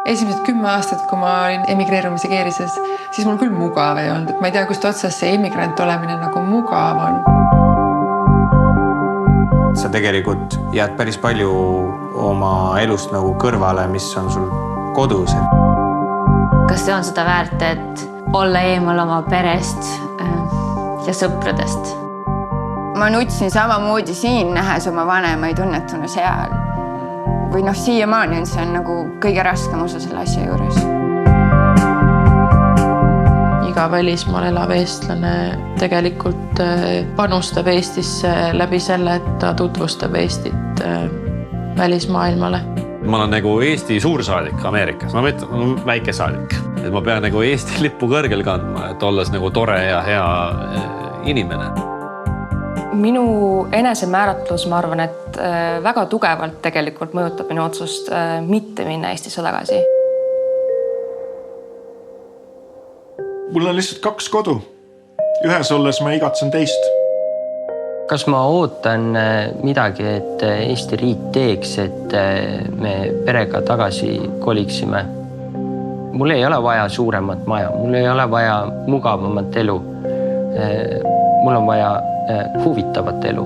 Esimesed 10 aastat, kui ma olin emigreerumise keerises, siis mul küll mugav ei olnud. Ma ei tea, kust otsast see emigrant olemine nagu mugav on. Sa tegelikult jääd päris palju oma elust nagu kõrvale, mis on sul kodus. Kas see on seda väärt, et olla eemal oma perest ja sõpradest? Ma nutsin samamoodi siin, nähes oma vanemaid õnnetuna seal. Või siiamaani on see nagu kõige raskem osa selle asja juures. Iga välismaal elav eestlane tegelikult panustab Eestisse läbi selle, et ta tutvustab Eestit välismaailmale. Ma olen nagu Eesti suursaadik Ameerikas. Ma mõtlen, väike saadik. Et ma pean nagu Eesti lippu kõrgel kandma, et olles nagu tore ja hea inimene. Minu enesemääratlus, ma arvan, et väga tugevalt tegelikult mõjutab minu otsust mitte minna Eestisse tagasi. Mul on lihtsalt 2 kodu. Ühes olles ma igatsen teist. Kas ma ootan midagi, et Eesti riik teeks, et me perega tagasi koliksime? Mul ei ole vaja suuremat maja, mul ei ole vaja mugavamat elu. Mul on vaja huvitavat elu.